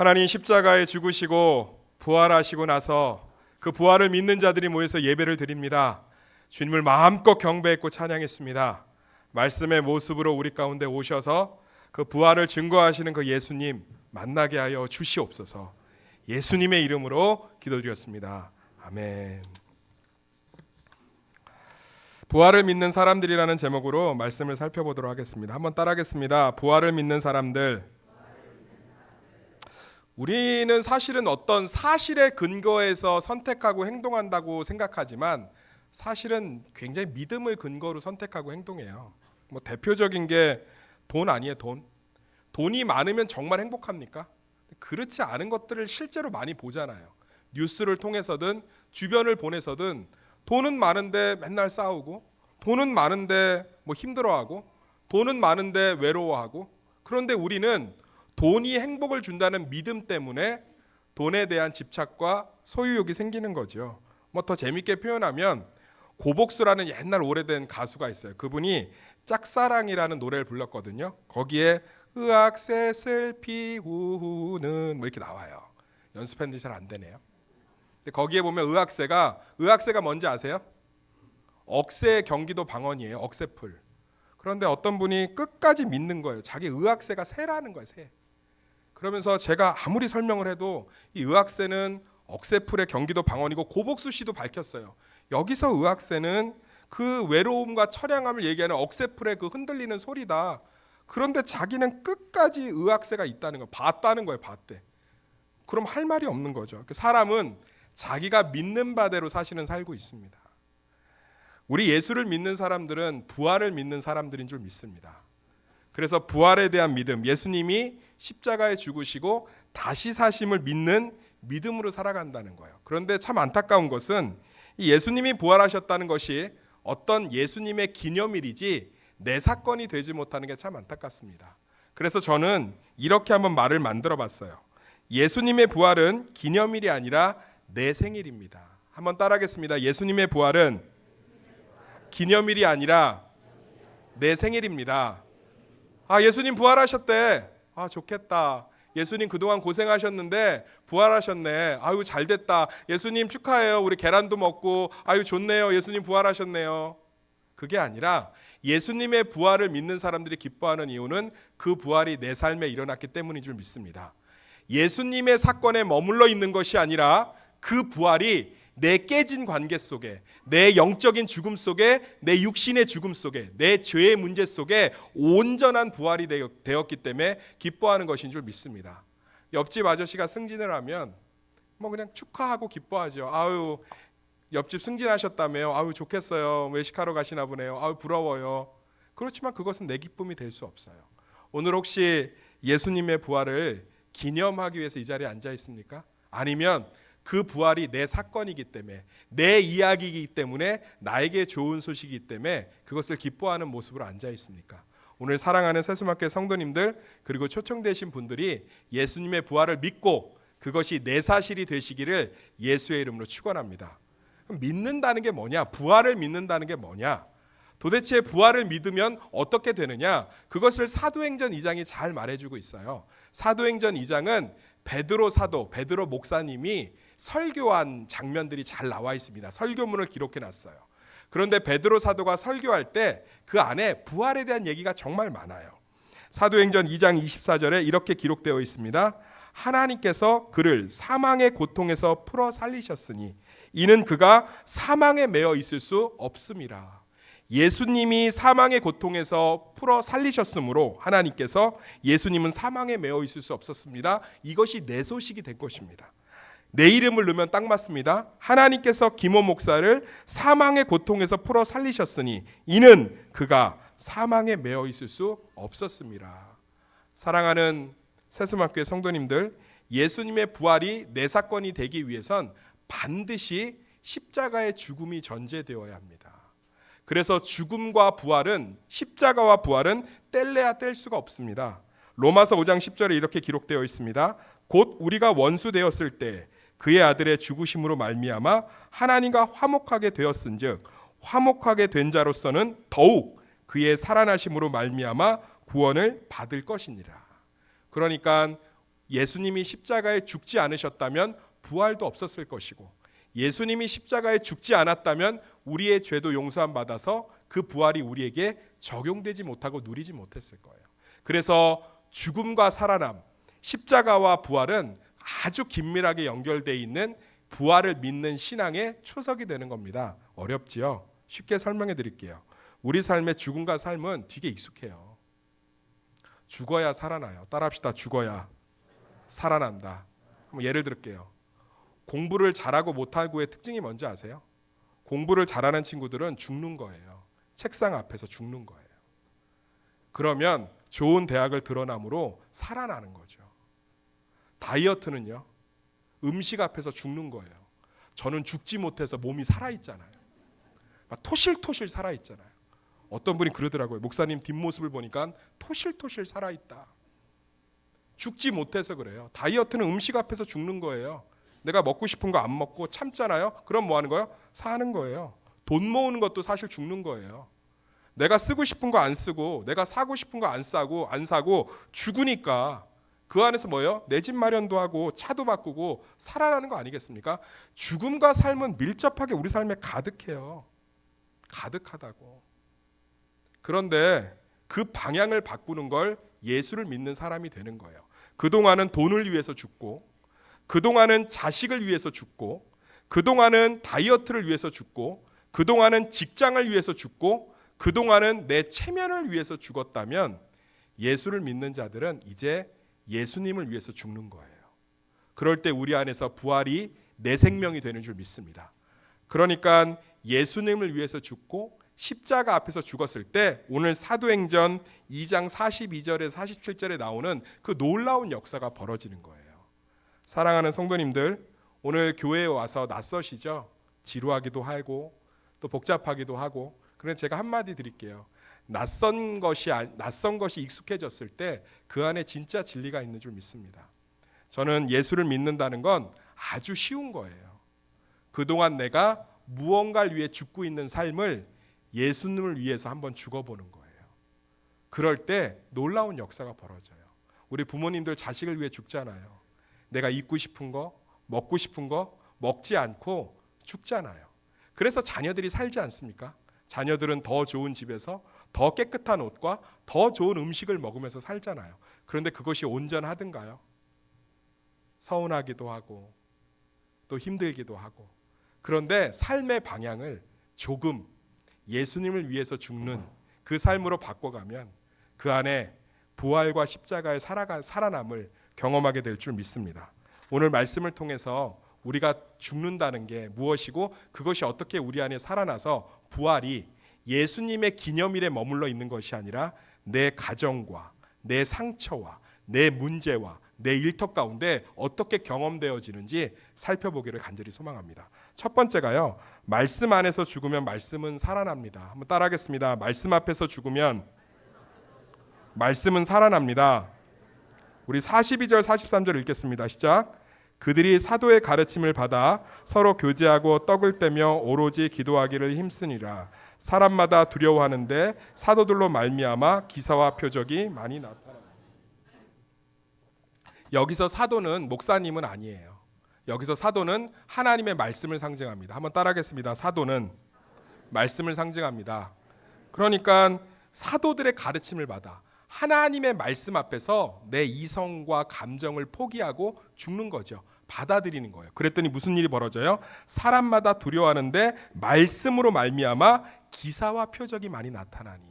하나님 십자가에 죽으시고 부활하시고 나서 그 부활을 믿는 자들이 모여서 예배를 드립니다. 주님을 마음껏 경배했고 찬양했습니다. 말씀의 모습으로 우리 가운데 오셔서 그 부활을 증거하시는 그 예수님 만나게 하여 주시옵소서. 예수님의 이름으로 기도드렸습니다. 아멘. 부활을 믿는 사람들이라는 제목으로 말씀을 살펴보도록 하겠습니다. 한번 따라하겠습니다. 부활을 믿는 사람들. 우리는 사실은 어떤 사실에 근거해서 선택하고 행동한다고 생각하지만 사실은 굉장히 믿음을 근거로 선택하고 행동해요. 뭐 대표적인 게 돈 아니에요, 돈. 돈이 많으면 정말 행복합니까? 그렇지 않은 것들을 실제로 많이 보잖아요. 뉴스를 통해서든 주변을 보내서든 돈은 많은데 맨날 싸우고, 돈은 많은데 뭐 힘들어하고, 돈은 많은데 외로워하고. 그런데 우리는 돈이 행복을 준다는 믿음 때문에 돈에 대한 집착과 소유욕이 생기는 거죠. 뭐 더 재밌게 표현하면 고복수라는 옛날 오래된 가수가 있어요. 그분이 짝사랑이라는 노래를 불렀거든요. 거기에 의학셋을 피우는 뭐 이렇게 나와요. 연습했는데 잘 안 되네요. 근데 거기에 보면 의학새가 뭔지 아세요? 억새 경기도 방언이에요. 억새풀. 그런데 어떤 분이 끝까지 믿는 거예요. 자기 의학새가 새라는 거예요. 새. 그러면서 제가 아무리 설명을 해도 이 의학새는 억새풀의 경기도 방언이고 고복수 씨도 밝혔어요. 여기서 의학새는 그 외로움과 처량함을 얘기하는 억새풀의 그 흔들리는 소리다. 그런데 자기는 끝까지 의학새가 있다는 거, 봤다는 거예요. 봤대. 그럼 할 말이 없는 거죠. 사람은 자기가 믿는 바대로 사실은 살고 있습니다. 우리 예수를 믿는 사람들은 부활을 믿는 사람들인 줄 믿습니다. 그래서 부활에 대한 믿음, 예수님이 십자가에 죽으시고 다시 사심을 믿는 믿음으로 살아간다는 거예요. 그런데 참 안타까운 것은 이 예수님이 부활하셨다는 것이 어떤 예수님의 기념일이지 내 사건이 되지 못하는 게 참 안타깝습니다. 그래서 저는 이렇게 한번 말을 만들어 봤어요. 예수님의 부활은 기념일이 아니라 내 생일입니다. 한번 따라하겠습니다. 예수님의 부활은 기념일이 아니라 내 생일입니다. 아, 예수님 부활하셨대. 아, 좋겠다. 예수님 그동안 고생하셨는데 부활하셨네. 아유, 잘 됐다. 예수님 축하해요. 우리 계란도 먹고 아유, 좋네요. 예수님 부활하셨네요. 그게 아니라 예수님의 부활을 믿는 사람들이 기뻐하는 이유는 그 부활이 내 삶에 일어났기 때문인 줄 믿습니다. 예수님의 사건에 머물러 있는 것이 아니라 그 부활이 내 깨진 관계 속에, 내 영적인 죽음 속에, 내 육신의 죽음 속에, 내 죄의 문제 속에 온전한 부활이 되었기 때문에 기뻐하는 것인 줄 믿습니다. 옆집 아저씨가 승진을 하면 뭐 그냥 축하하고 기뻐하죠. 아유, 옆집 승진하셨다며요. 아유, 좋겠어요. 외식하러 가시나 보네요. 아유, 부러워요. 그렇지만 그것은 내 기쁨이 될 수 없어요. 오늘 혹시 예수님의 부활을 기념하기 위해서 이 자리에 앉아 있습니까? 아니면 그 부활이 내 사건이기 때문에, 내 이야기이기 때문에, 나에게 좋은 소식이기 때문에 그것을 기뻐하는 모습으로 앉아 있습니까? 오늘 사랑하는 세수마켓 성도님들, 그리고 초청되신 분들이 예수님의 부활을 믿고 그것이 내 사실이 되시기를 예수의 이름으로 축원합니다. 그럼 믿는다는 게 뭐냐? 부활을 믿는다는 게 뭐냐? 도대체 부활을 믿으면 어떻게 되느냐? 그것을 사도행전 2장이 잘 말해주고 있어요. 사도행전 2장은 베드로 사도, 베드로 목사님이 설교한 장면들이 잘 나와 있습니다. 설교문을 기록해 놨어요. 그런데 베드로 사도가 설교할 때 그 안에 부활에 대한 얘기가 정말 많아요. 사도행전 2장 24절에 이렇게 기록되어 있습니다. 하나님께서 그를 사망의 고통에서 풀어 살리셨으니 이는 그가 사망에 매어 있을 수 없음이라. 예수님이 사망의 고통에서 풀어 살리셨으므로 하나님께서 예수님은 사망에 매어 있을 수 없었습니다. 이것이 내 소식이 된 것입니다. 내 이름을 넣으면 딱 맞습니다. 하나님께서 김호 목사를 사망의 고통에서 풀어 살리셨으니 이는 그가 사망에 매어 있을 수 없었습니다. 사랑하는 세수마교회 성도님들, 예수님의 부활이 내 사건이 되기 위해선 반드시 십자가의 죽음이 전제되어야 합니다. 그래서 죽음과 부활은, 십자가와 부활은 뗄래야 뗄 수가 없습니다. 로마서 5장 10절에 이렇게 기록되어 있습니다. 곧 우리가 원수 되었을 때 그의 아들의 죽으심으로 말미암아 하나님과 화목하게 되었은즉 화목하게 된 자로서는 더욱 그의 살아나심으로 말미암아 구원을 받을 것이니라. 그러니까 예수님이 십자가에 죽지 않으셨다면 부활도 없었을 것이고, 예수님이 십자가에 죽지 않았다면 우리의 죄도 용서함 받아서 그 부활이 우리에게 적용되지 못하고 누리지 못했을 거예요. 그래서 죽음과 살아남, 십자가와 부활은 아주 긴밀하게 연결되어 있는 부활을 믿는 신앙의 초석이 되는 겁니다. 어렵지요? 쉽게 설명해 드릴게요. 우리 삶의 죽음과 삶은 되게 익숙해요. 죽어야 살아나요. 따라합시다. 죽어야 살아난다. 예를 들을게요. 공부를 잘하고 못하고의 특징이 뭔지 아세요? 공부를 잘하는 친구들은 죽는 거예요. 책상 앞에서 죽는 거예요. 그러면 좋은 대학을 드러남으로 살아나는 거죠. 다이어트는요, 음식 앞에서 죽는 거예요. 저는 죽지 못해서 몸이 살아있잖아요. 막 토실토실 살아있잖아요. 어떤 분이 그러더라고요. 목사님 뒷모습을 보니까 토실토실 살아있다. 죽지 못해서 그래요. 다이어트는 음식 앞에서 죽는 거예요. 내가 먹고 싶은 거 안 먹고 참잖아요. 그럼 뭐 하는 거예요? 사는 거예요. 돈 모으는 것도 사실 죽는 거예요. 내가 쓰고 싶은 거 안 쓰고, 내가 사고 싶은 거 안 사고 죽으니까 그 안에서 뭐예요? 내 집 마련도 하고 차도 바꾸고 살아나는 거 아니겠습니까? 죽음과 삶은 밀접하게 우리 삶에 가득해요. 가득하다고. 그런데 그 방향을 바꾸는 걸 예수를 믿는 사람이 되는 거예요. 그동안은 돈을 위해서 죽고, 그동안은 자식을 위해서 죽고, 그동안은 다이어트를 위해서 죽고, 그동안은 직장을 위해서 죽고, 그동안은 내 체면을 위해서 죽었다면 예수를 믿는 자들은 이제 예수님을 위해서 죽는 거예요. 그럴 때 우리 안에서 부활이 내 생명이 되는 줄 믿습니다. 그러니까 예수님을 위해서 죽고 십자가 앞에서 죽었을 때 오늘 사도행전 2장 42절에 47절에 나오는 그 놀라운 역사가 벌어지는 거예요. 사랑하는 성도님들, 오늘 교회에 와서 낯서시죠? 지루하기도 하고 또 복잡하기도 하고. 그래서 제가 한마디 드릴게요. 낯선 것이 익숙해졌을 때 그 안에 진짜 진리가 있는 줄 믿습니다. 저는 예수를 믿는다는 건 아주 쉬운 거예요. 그동안 내가 무언가를 위해 죽고 있는 삶을 예수님을 위해서 한번 죽어보는 거예요. 그럴 때 놀라운 역사가 벌어져요. 우리 부모님들 자식을 위해 죽잖아요. 내가 입고 싶은 거, 먹고 싶은 거 먹지 않고 죽잖아요. 그래서 자녀들이 살지 않습니까? 자녀들은 더 좋은 집에서 더 깨끗한 옷과 더 좋은 음식을 먹으면서 살잖아요. 그런데 그것이 온전하든가요? 서운하기도 하고 또 힘들기도 하고. 그런데 삶의 방향을 조금 예수님을 위해서 죽는 그 삶으로 바꿔가면 그 안에 부활과 십자가의 살아남을 경험하게 될 줄 믿습니다. 오늘 말씀을 통해서 우리가 죽는다는 게 무엇이고 그것이 어떻게 우리 안에 살아나서 부활이 예수님의 기념일에 머물러 있는 것이 아니라 내 가정과 내 상처와 내 문제와 내 일터 가운데 어떻게 경험되어지는지 살펴보기를 간절히 소망합니다. 첫 번째가요, 말씀 안에서 죽으면 말씀은 살아납니다. 한번 따라하겠습니다. 말씀 앞에서 죽으면 말씀은 살아납니다. 우리 42절 43절 읽겠습니다. 시작. 그들이 사도의 가르침을 받아 서로 교제하고 떡을 떼며 오로지 기도하기를 힘쓰니라. 사람마다 두려워하는데 사도들로 말미암아 기사와 표적이 많이 나타납니다. 여기서 사도는 목사님은 아니에요. 여기서 사도는 하나님의 말씀을 상징합니다. 한번 따라하겠습니다. 사도는 말씀을 상징합니다. 그러니까 사도들의 가르침을 받아 하나님의 말씀 앞에서 내 이성과 감정을 포기하고 죽는 거죠. 받아들이는 거예요. 그랬더니 무슨 일이 벌어져요? 사람마다 두려워하는데 말씀으로 말미암아 기사와 표적이 많이 나타나니.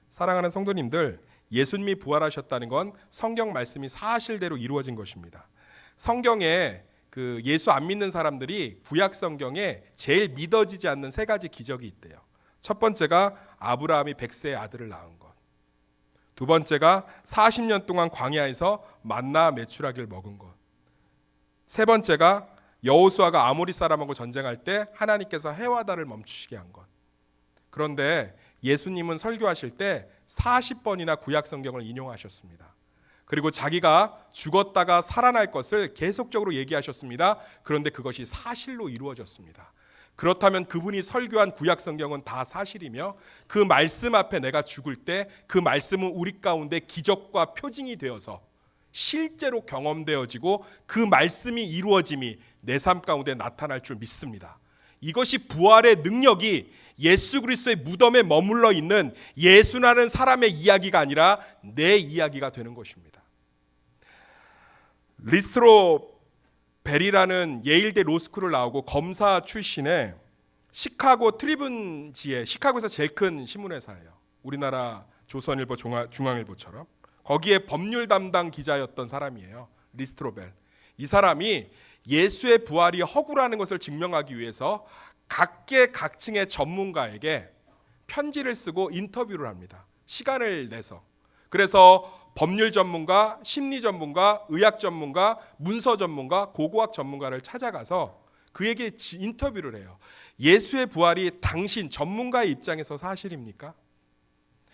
사랑하는 성도님들, 예수님이 부활하셨다는 건 성경 말씀이 사실대로 이루어진 것입니다. 성경에 그 예수 안 믿는 사람들이 구약 성경에 제일 믿어지지 않는 세 가지 기적이 있대요. 첫 번째가 아브라함이 100세의 아들을 낳은 것. 두 번째가 40년 동안 광야에서 만나 메추라기를 먹은 것. 세 번째가 여호수아가 아모리 사람하고 전쟁할 때 하나님께서 해와 달을 멈추시게 한 것. 그런데 예수님은 설교하실 때 40번이나 구약 성경을 인용하셨습니다. 그리고 자기가 죽었다가 살아날 것을 계속적으로 얘기하셨습니다. 그런데 그것이 사실로 이루어졌습니다. 그렇다면 그분이 설교한 구약 성경은 다 사실이며 그 말씀 앞에 내가 죽을 때 그 말씀은 우리 가운데 기적과 표징이 되어서 실제로 경험되어지고 그 말씀이 이루어짐이 내 삶 가운데 나타날 줄 믿습니다. 이것이 부활의 능력이 예수 그리스도의 무덤에 머물러 있는 예수라는 사람의 이야기가 아니라 내 이야기가 되는 것입니다. 리스트로 벨이라는 예일대 로스쿨을 나오고 검사 출신의 시카고 트리뷴지에, 시카고에서 제일 큰 신문회사예요. 우리나라 조선일보, 중앙일보처럼. 거기에 법률 담당 기자였던 사람이에요. 리스트로 벨. 이 사람이 예수의 부활이 허구라는 것을 증명하기 위해서 각계각층의 전문가에게 편지를 쓰고 인터뷰를 합니다. 시간을 내서. 그래서 법률 전문가, 심리 전문가, 의학 전문가, 문서 전문가, 고고학 전문가를 찾아가서 그에게 인터뷰를 해요. 예수의 부활이 당신 전문가의 입장에서 사실입니까?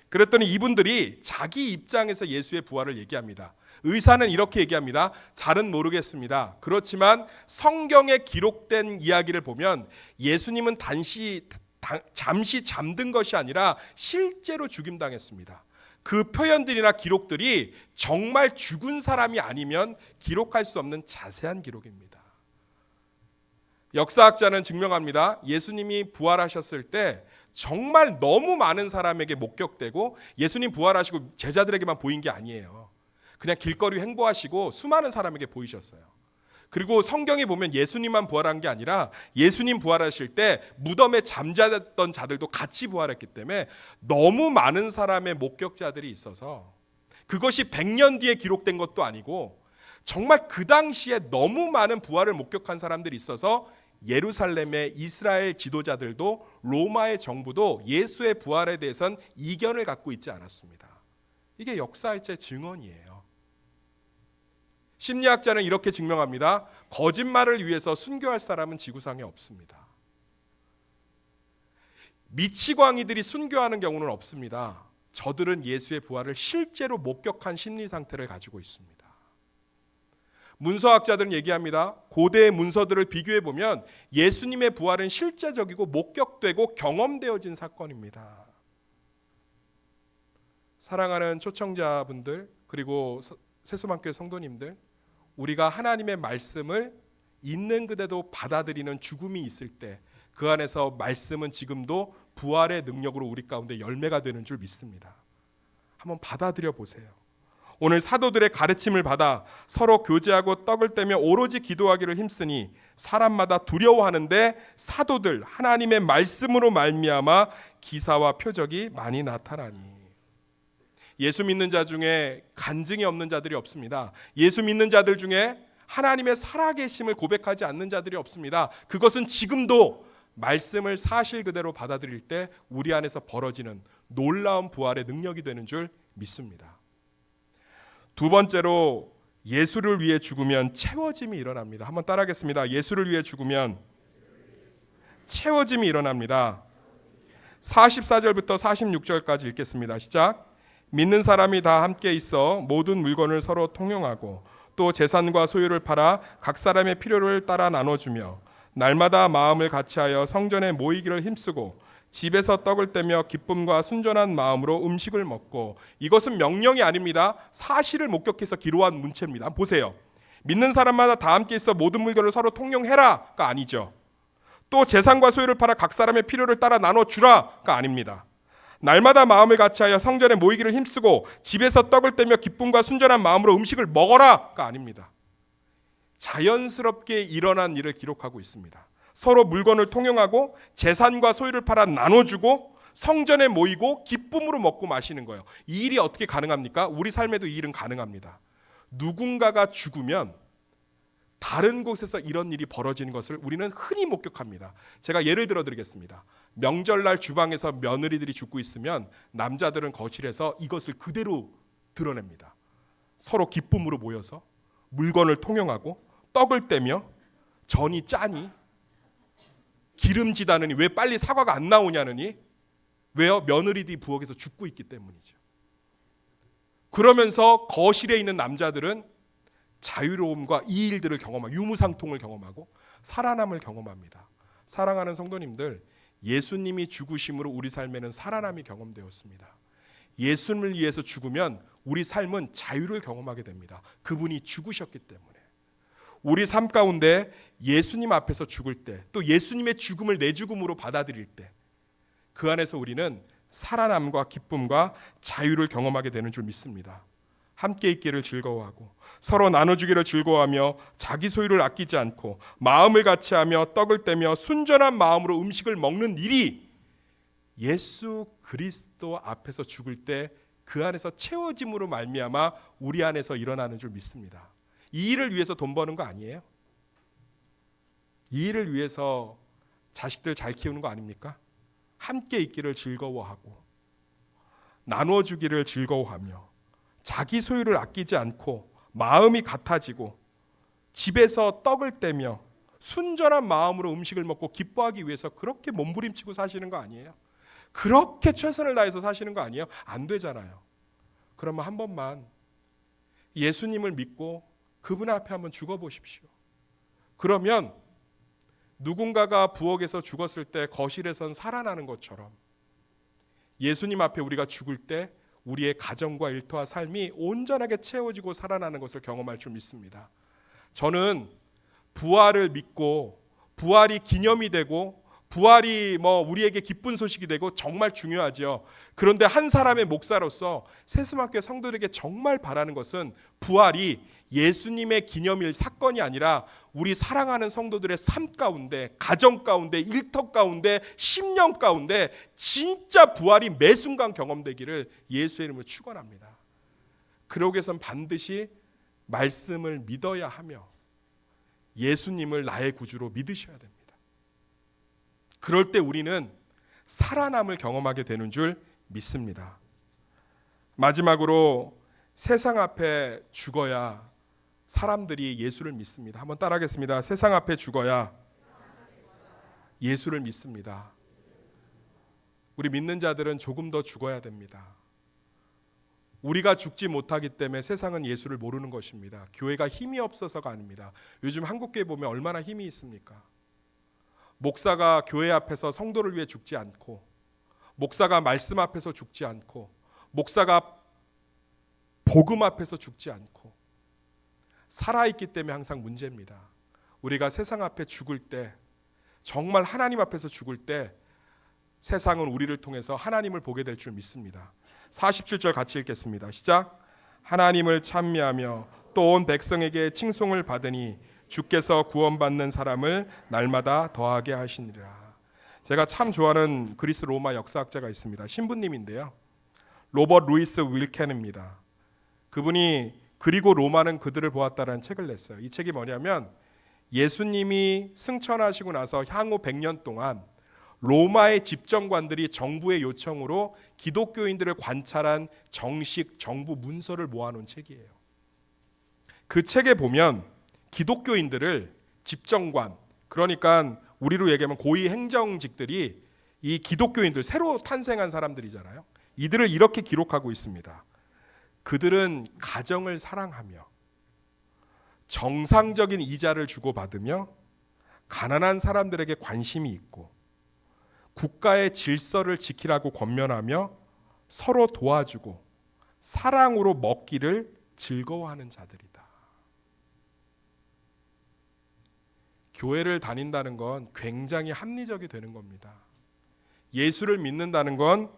그랬더니 이분들이 자기 입장에서 예수의 부활을 얘기합니다. 의사는 이렇게 얘기합니다. 잘은 모르겠습니다. 그렇지만 성경에 기록된 이야기를 보면 예수님은 잠시 잠든 것이 아니라 실제로 죽임당했습니다. 그 표현들이나 기록들이 정말 죽은 사람이 아니면 기록할 수 없는 자세한 기록입니다. 역사학자는 증명합니다. 예수님이 부활하셨을 때 정말 너무 많은 사람에게 목격되고 예수님 부활하시고 제자들에게만 보인 게 아니에요. 그냥 길거리 행보하시고 수많은 사람에게 보이셨어요. 그리고 성경에 보면 예수님만 부활한 게 아니라 예수님 부활하실 때 무덤에 잠자던 자들도 같이 부활했기 때문에 너무 많은 사람의 목격자들이 있어서 그것이 100년 뒤에 기록된 것도 아니고 정말 그 당시에 너무 많은 부활을 목격한 사람들이 있어서 예루살렘의 이스라엘 지도자들도 로마의 정부도 예수의 부활에 대해서는 이견을 갖고 있지 않았습니다. 이게 역사일체 증언이에요. 심리학자는 이렇게 증명합니다. 거짓말을 위해서 순교할 사람은 지구상에 없습니다. 미치광이들이 순교하는 경우는 없습니다. 저들은 예수의 부활을 실제로 목격한 심리 상태를 가지고 있습니다. 문서학자들은 얘기합니다. 고대의 문서들을 비교해 보면 예수님의 부활은 실제적이고 목격되고 경험되어진 사건입니다. 사랑하는 초청자분들 그리고 세수만교회 성도님들, 우리가 하나님의 말씀을 있는 그대로 받아들이는 죽음이 있을 때 그 안에서 말씀은 지금도 부활의 능력으로 우리 가운데 열매가 되는 줄 믿습니다. 한번 받아들여 보세요. 오늘 사도들의 가르침을 받아 서로 교제하고 떡을 떼며 오로지 기도하기를 힘쓰니 사람마다 두려워하는데 사도들 하나님의 말씀으로 말미암아 기사와 표적이 많이 나타나니. 예수 믿는 자 중에 간증이 없는 자들이 없습니다. 예수 믿는 자들 중에 하나님의 살아계심을 고백하지 않는 자들이 없습니다. 그것은 지금도 말씀을 사실 그대로 받아들일 때 우리 안에서 벌어지는 놀라운 부활의 능력이 되는 줄 믿습니다. 두 번째로 예수를 위해 죽으면 채워짐이 일어납니다. 한번 따라하겠습니다. 예수를 위해 죽으면 채워짐이 일어납니다. 44절부터 46절까지 읽겠습니다. 시작. 믿는 사람이 다 함께 있어 모든 물건을 서로 통용하고 또 재산과 소유를 팔아 각 사람의 필요를 따라 나눠주며 날마다 마음을 같이하여 성전에 모이기를 힘쓰고 집에서 떡을 떼며 기쁨과 순전한 마음으로 음식을 먹고. 이것은 명령이 아닙니다. 사실을 목격해서 기록한 문체입니다. 보세요. 믿는 사람마다 다 함께 있어 모든 물건을 서로 통용해라가 아니죠. 또 재산과 소유를 팔아 각 사람의 필요를 따라 나눠주라가 아닙니다. 날마다 마음을 같이하여 성전에 모이기를 힘쓰고 집에서 떡을 떼며 기쁨과 순전한 마음으로 음식을 먹어라가 아닙니다. 자연스럽게 일어난 일을 기록하고 있습니다. 서로 물건을 통용하고 재산과 소유를 팔아 나눠주고 성전에 모이고 기쁨으로 먹고 마시는 거예요. 이 일이 어떻게 가능합니까? 우리 삶에도 이 일은 가능합니다. 누군가가 죽으면 다른 곳에서 이런 일이 벌어지는 것을 우리는 흔히 목격합니다. 제가 예를 들어 드리겠습니다. 명절날 주방에서 며느리들이 죽고 있으면 남자들은 거실에서 이것을 그대로 드러냅니다. 서로 기쁨으로 모여서 물건을 통용하고 떡을 떼며 전이 짜니 기름지다느니 왜 빨리 사과가 안 나오냐느니 왜요? 며느리들이 부엌에서 죽고 있기 때문이죠. 그러면서 거실에 있는 남자들은 자유로움과 이 일들을 경험하고 유무상통을 경험하고 살아남을 경험합니다. 사랑하는 성도님들, 예수님이 죽으심으로 우리 삶에는 살아남이 경험되었습니다. 예수님을 위해서 죽으면 우리 삶은 자유를 경험하게 됩니다. 그분이 죽으셨기 때문에. 우리 삶 가운데 예수님 앞에서 죽을 때, 또 예수님의 죽음을 내 죽음으로 받아들일 때, 그 안에서 우리는 살아남과 기쁨과 자유를 경험하게 되는 줄 믿습니다. 함께 있기를 즐거워하고 서로 나눠주기를 즐거워하며 자기 소유를 아끼지 않고 마음을 같이하며 떡을 떼며 순전한 마음으로 음식을 먹는 일이 예수 그리스도 앞에서 죽을 때 그 안에서 채워짐으로 말미암아 우리 안에서 일어나는 줄 믿습니다. 이 일을 위해서 돈 버는 거 아니에요? 이 일을 위해서 자식들 잘 키우는 거 아닙니까? 함께 있기를 즐거워하고 나누어 주기를 즐거워하며 자기 소유를 아끼지 않고 마음이 같아지고 집에서 떡을 떼며 순전한 마음으로 음식을 먹고 기뻐하기 위해서 그렇게 몸부림치고 사시는 거 아니에요? 그렇게 최선을 다해서 사시는 거 아니에요? 안 되잖아요. 그러면 한 번만 예수님을 믿고 그분 앞에 한번 죽어보십시오. 그러면 누군가가 부엌에서 죽었을 때 거실에선 살아나는 것처럼 예수님 앞에 우리가 죽을 때 우리의 가정과 일터와 삶이 온전하게 채워지고 살아나는 것을 경험할 줄 믿습니다. 저는 부활을 믿고 부활이 기념이 되고 부활이 우리에게 기쁜 소식이 되고 정말 중요하죠. 그런데 한 사람의 목사로서 세스마교회 성도들에게 정말 바라는 것은 부활이 예수님의 기념일 사건이 아니라 우리 사랑하는 성도들의 삶 가운데, 가정 가운데, 일터 가운데, 심령 가운데 진짜 부활이 매 순간 경험되기를 예수의 이름으로 축원합니다. 그러기 위해선 반드시 말씀을 믿어야 하며 예수님을 나의 구주로 믿으셔야 됩니다. 그럴 때 우리는 살아남을 경험하게 되는 줄 믿습니다. 마지막으로 세상 앞에 죽어야 사람들이 예수를 믿습니다. 한번 따라하겠습니다. 세상 앞에 죽어야 예수를 믿습니다. 우리 믿는 자들은 조금 더 죽어야 됩니다. 우리가 죽지 못하기 때문에 세상은 예수를 모르는 것입니다. 교회가 힘이 없어서가 아닙니다. 요즘 한국교회 보면 얼마나 힘이 있습니까? 목사가 교회 앞에서 성도를 위해 죽지 않고, 목사가 말씀 앞에서 죽지 않고, 목사가 복음 앞에서 죽지 않고 살아있기 때문에 항상 문제입니다. 우리가 세상 앞에 죽을 때, 정말 하나님 앞에서 죽을 때 세상은 우리를 통해서 하나님을 보게 될 줄 믿습니다. 47절 같이 읽겠습니다. 시작. 하나님을 찬미하며 또 온 백성에게 칭송을 받으니 주께서 구원받는 사람을 날마다 더하게 하시니라. 제가 참 좋아하는 그리스 로마 역사학자가 있습니다. 신부님인데요. 로버트 루이스 윌켄입니다. 그분이 그리고 로마는 그들을 보았다라는 책을 냈어요. 이 책이 뭐냐면 예수님이 승천하시고 나서 향후 100년 동안 로마의 집정관들이 정부의 요청으로 기독교인들을 관찰한 정식 정부 문서를 모아놓은 책이에요. 그 책에 보면 기독교인들을 집정관, 그러니까 우리로 얘기하면 고위 행정직들이 이 기독교인들, 새로 탄생한 사람들이잖아요. 이들을 이렇게 기록하고 있습니다. 그들은 가정을 사랑하며 정상적인 이자를 주고받으며 가난한 사람들에게 관심이 있고 국가의 질서를 지키라고 권면하며 서로 도와주고 사랑으로 먹기를 즐거워하는 자들이다. 교회를 다닌다는 건 굉장히 합리적이 되는 겁니다. 예수를 믿는다는 건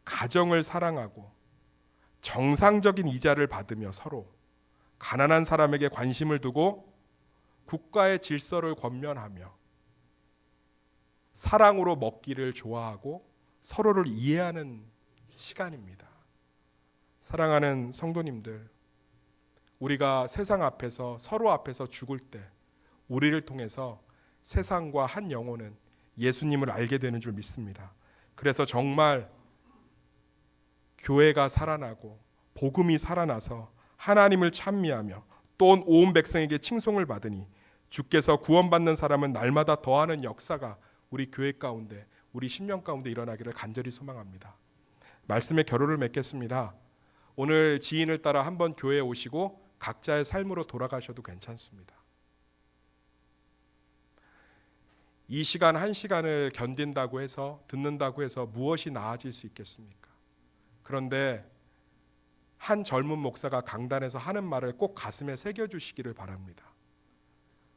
가정을 사랑하고 정상적인 이자를 받으며 서로 가난한 사람에게 관심을 두고 국가의 질서를 권면하며 사랑으로 먹기를 좋아하고 서로를 이해하는 시간입니다. 사랑하는 성도님들, 우리가 세상 앞에서 서로 앞에서 죽을 때 우리를 통해서 세상과 한 영혼은 예수님을 알게 되는 줄 믿습니다. 그래서 정말 교회가 살아나고 복음이 살아나서 하나님을 찬미하며 또 온 백성에게 칭송을 받으니 주께서 구원받는 사람은 날마다 더하는 역사가 우리 교회 가운데, 우리 심령 가운데 일어나기를 간절히 소망합니다. 말씀의 결론을 맺겠습니다. 오늘 지인을 따라 한번 교회에 오시고 각자의 삶으로 돌아가셔도 괜찮습니다. 이 시간 한 시간을 견딘다고 해서, 듣는다고 해서 무엇이 나아질 수 있겠습니까? 그런데 한 젊은 목사가 강단에서 하는 말을 꼭 가슴에 새겨주시기를 바랍니다.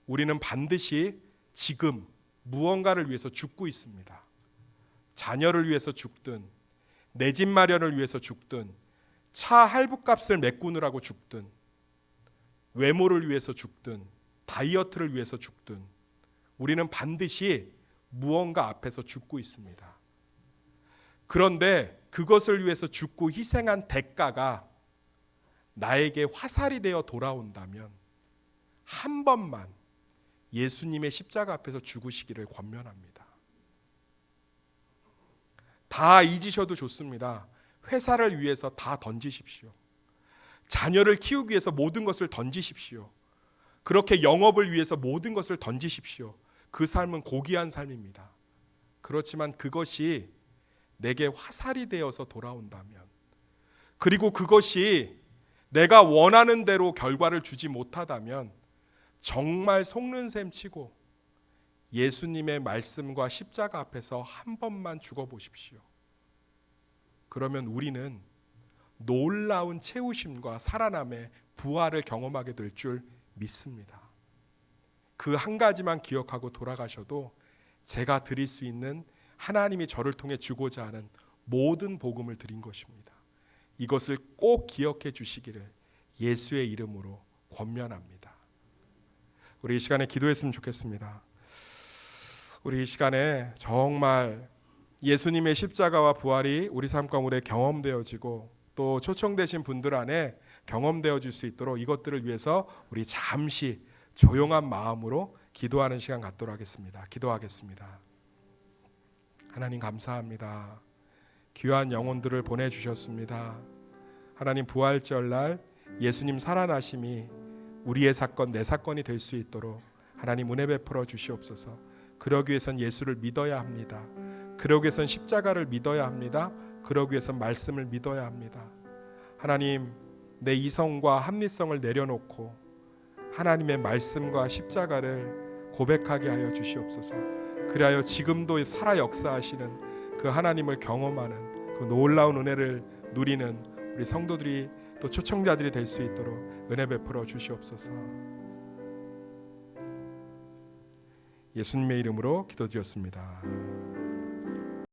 우리는 반드시 지금 무언가를 위해서 죽고 있습니다. 자녀를 위해서 죽든, 내 집 마련을 위해서 죽든, 차 할부값을 메꾸느라고 죽든, 외모를 위해서 죽든, 다이어트를 위해서 죽든, 우리는 반드시 무언가 앞에서 죽고 있습니다. 그런데 그것을 위해서 죽고 희생한 대가가 나에게 화살이 되어 돌아온다면 한 번만 예수님의 십자가 앞에서 죽으시기를 권면합니다. 다 잊으셔도 좋습니다. 회사를 위해서 다 던지십시오. 자녀를 키우기 위해서 모든 것을 던지십시오. 그렇게 영업을 위해서 모든 것을 던지십시오. 그 삶은 고귀한 삶입니다. 그렇지만 그것이 내게 화살이 되어서 돌아온다면, 그리고 그것이 내가 원하는 대로 결과를 주지 못하다면 정말 속는 셈 치고 예수님의 말씀과 십자가 앞에서 한 번만 죽어보십시오. 그러면 우리는 놀라운 채우심과 살아남의 부활을 경험하게 될 줄 믿습니다. 그 한 가지만 기억하고 돌아가셔도 제가 드릴 수 있는 하나님이 저를 통해 주고자 하는 모든 복음을 드린 것입니다. 이것을 꼭 기억해 주시기를 예수의 이름으로 권면합니다. 우리 이 시간에 기도했으면 좋겠습니다. 우리 이 시간에 정말 예수님의 십자가와 부활이 우리 삶 가운데 경험되어지고 또 초청되신 분들 안에 경험되어질 수 있도록 이것들을 위해서 우리 잠시 조용한 마음으로 기도하는 시간 갖도록 하겠습니다. 기도하겠습니다. 하나님 감사합니다. 귀한 영혼들을 보내주셨습니다. 하나님 부활절날 예수님 살아나심이 우리의 사건, 내 사건이 될 수 있도록 하나님 은혜 베풀어 주시옵소서. 그러기 위해선 예수를 믿어야 합니다. 그러기 위해선 십자가를 믿어야 합니다. 그러기 위해선 말씀을 믿어야 합니다. 하나님, 내 이성과 합리성을 내려놓고 하나님의 말씀과 십자가를 고백하게 하여 주시옵소서. 그리하여 지금도 살아 역사하시는 그 하나님을 경험하는 그 놀라운 은혜를 누리는 우리 성도들이 또 초청자들이 될 수 있도록 은혜 베풀어 주시옵소서. 예수님의 이름으로 기도드렸습니다.